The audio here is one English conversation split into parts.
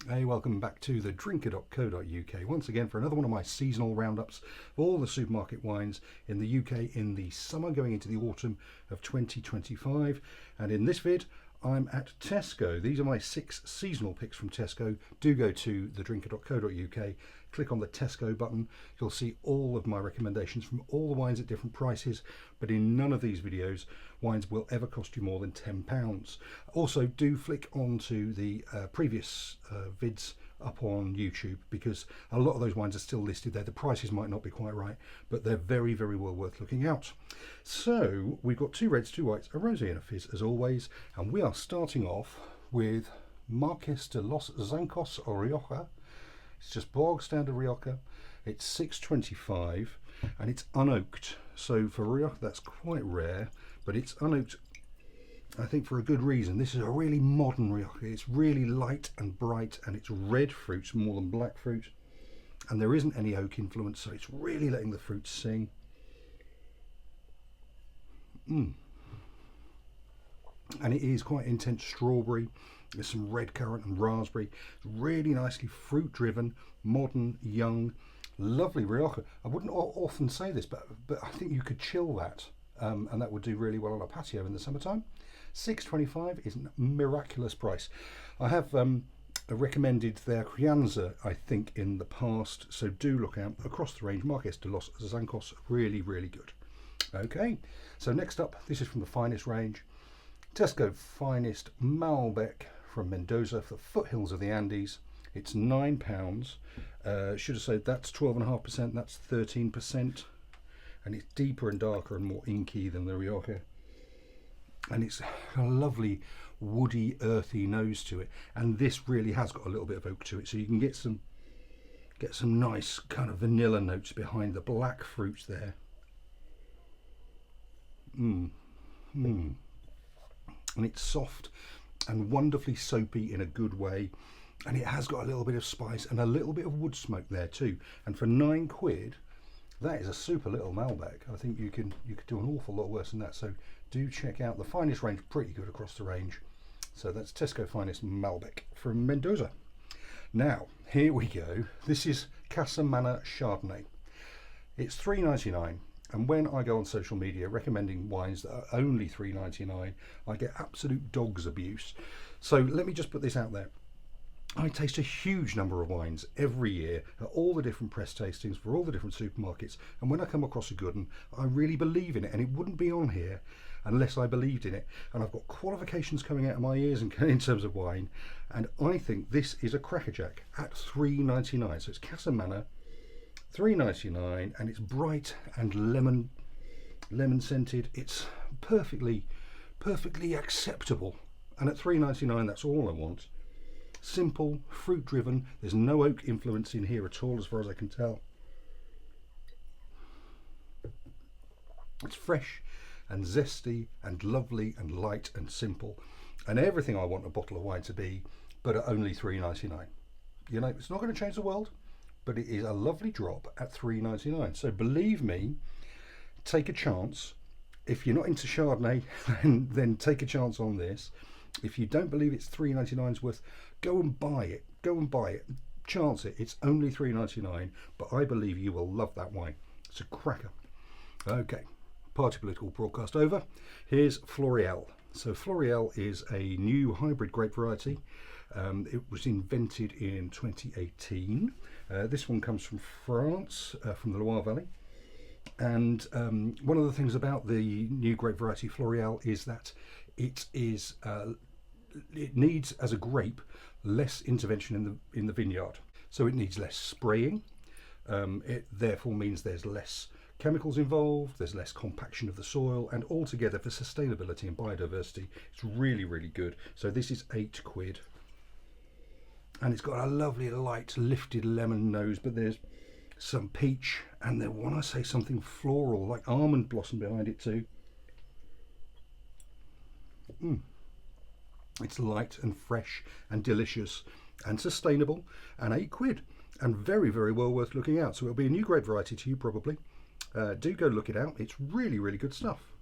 Hey, welcome back to the drinker.co.uk once again for another one of my seasonal roundups of all the supermarket wines in the UK in the summer going into the autumn of 2025. And in this vid, I'm at Tesco. These are my 6 seasonal picks from Tesco. Do go to thedrinker.co.uk, click on the Tesco button. You'll see all of my recommendations from all the wines at different prices, but in none of these videos wines will ever cost you more than £10. Also, do flick onto the previous vids up on YouTube, because a lot of those wines are still listed there. The prices might not be quite right, but they're very, very well worth looking out. So we've got 2 reds, 2 whites, a rosé and a fizz as always, and we are starting off with Marques de los Zancos or Rioja. It's just bog standard Rioja. It's 6.25 and it's unoaked. So for Rioja, that's quite rare, but it's unoaked, I think, for a good reason. This is a really modern Rioja. It's really light and bright, and it's red fruit more than black fruit, and there isn't any oak influence, so it's really letting the fruit sing. And it is quite intense strawberry. There's some red currant and raspberry. It's really nicely fruit driven, modern, young, lovely Rioja. I wouldn't often say this, but I think you could chill that, and that would do really well on a patio in the summertime. 6.25 is a miraculous price. I have recommended their Crianza, I think, in the past, so do look out. Across the range, Marques de los Zancos, really, really good. Okay, so next up, this is from the finest range. Tesco Finest Malbec from Mendoza for the foothills of the Andes. It's £9. Should have said that's 12.5%, that's 13%. And it's deeper and darker and more inky than the Rioja. And it's a lovely woody, earthy nose to it. And this really has got a little bit of oak to it, so you can get some nice kind of vanilla notes behind the black fruits there. And it's soft and wonderfully soapy in a good way, and it has got a little bit of spice and a little bit of wood smoke there too. And for £9, that is a super little Malbec. I think you could do an awful lot worse than that. So do check out the finest range, pretty good across the range. So that's Tesco Finest Malbec from Mendoza. Now here we go. This is Casa Chardonnay. It's £3.99. And when I go on social media recommending wines that are only £3.99, I get absolute dog's abuse. So let me just put this out there. I taste a huge number of wines every year at all the different press tastings for all the different supermarkets, and when I come across a good one, I really believe in it, and it wouldn't be on here unless I believed in it. And I've got qualifications coming out of my ears in terms of wine, and I think this is a crackerjack at £3.99. So it's Casa £3.99, and it's bright and lemon scented. It's perfectly acceptable, and at £3.99 that's all I want. Simple, fruit driven. There's no oak influence in here at all as far as I can tell. It's fresh and zesty and lovely and light and simple, and everything I want a bottle of wine to be, but at only £3.99. You know, it's not going to change the world, but it is a lovely drop at £3.99. So believe me, take a chance. If you're not into Chardonnay, then take a chance on this. If you don't believe it's £3.99's worth, go and buy it. Go and buy it. Chance it. It's only £3.99, but I believe you will love that wine. It's a cracker. Okay, party political broadcast over. Here's Floreal. So Floreal is a new hybrid grape variety. It was invented in 2018. This one comes from France, from the Loire Valley. And one of the things about the new grape variety Floreal is that it needs, as a grape, less intervention in the vineyard. So it needs less spraying. It therefore means there's less chemicals involved, there's less compaction of the soil, and altogether for sustainability and biodiversity, it's really, really good. So this is £8. And it's got a lovely light lifted lemon nose, but there's some peach, and then when I say something floral, like almond blossom behind it too. It's light and fresh and delicious and sustainable, and £8, and very, very well worth looking out. So it'll be a new grape variety to you probably. Do go look it out. It's really, really good stuff.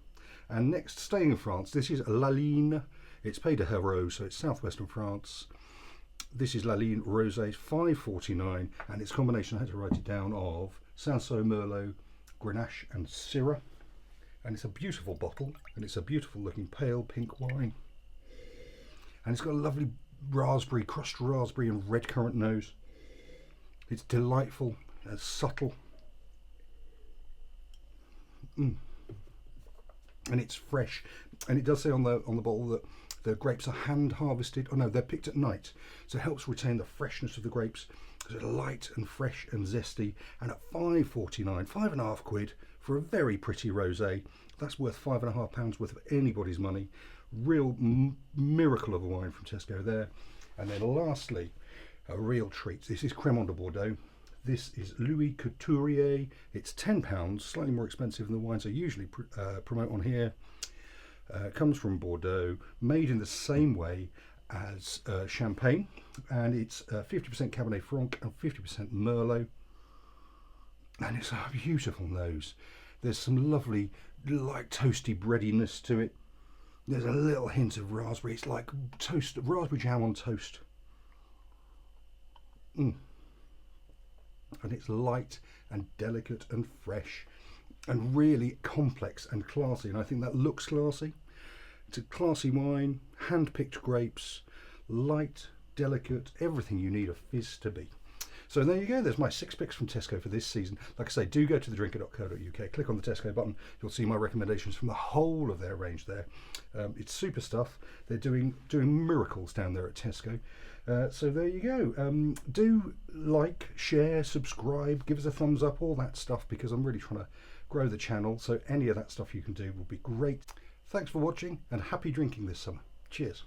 And next, staying in France, this is La Ligne. It's Pays de Hérault, so it's southwestern France. This is Ligne Rosé, $5.49, and its combination, I had to write it down, of Cinsault, Merlot, Grenache and Syrah. And it's a beautiful bottle, and it's a beautiful looking pale pink wine. And it's got a lovely raspberry, crushed raspberry and red currant nose. It's delightful and subtle. And it's fresh. And it does say on the bottle that the grapes are hand harvested. Oh no, they're picked at night. So it helps retain the freshness of the grapes. Because they're light and fresh and zesty. And at £5.49, £5.50 for a very pretty rosé. That's worth £5.50 worth of anybody's money. Real miracle of a wine from Tesco there. And then lastly, a real treat. This is Cremant de Bordeaux. This is Louis Couturier. It's £10, slightly more expensive than the wines I usually promote on here. Comes from Bordeaux, made in the same way as Champagne, and it's 50% Cabernet Franc and 50% Merlot. And it's a beautiful nose. There's some lovely, like toasty breadiness to it. There's a little hint of raspberry. It's like toast, raspberry jam on toast. And it's light and delicate and fresh and really complex and classy. And I think that looks classy. It's a classy wine, hand-picked grapes, light, delicate, everything you need a fizz to be. So there you go, there's my 6 picks from Tesco for this season. Like I say, do go to thedrinker.co.uk, click on the Tesco button, you'll see my recommendations from the whole of their range there. It's super stuff. They're doing miracles down there at Tesco. So there you go. Do like, share, subscribe, give us a thumbs up, all that stuff, because I'm really trying to grow the channel. So any of that stuff you can do will be great. Thanks for watching, and happy drinking this summer. Cheers.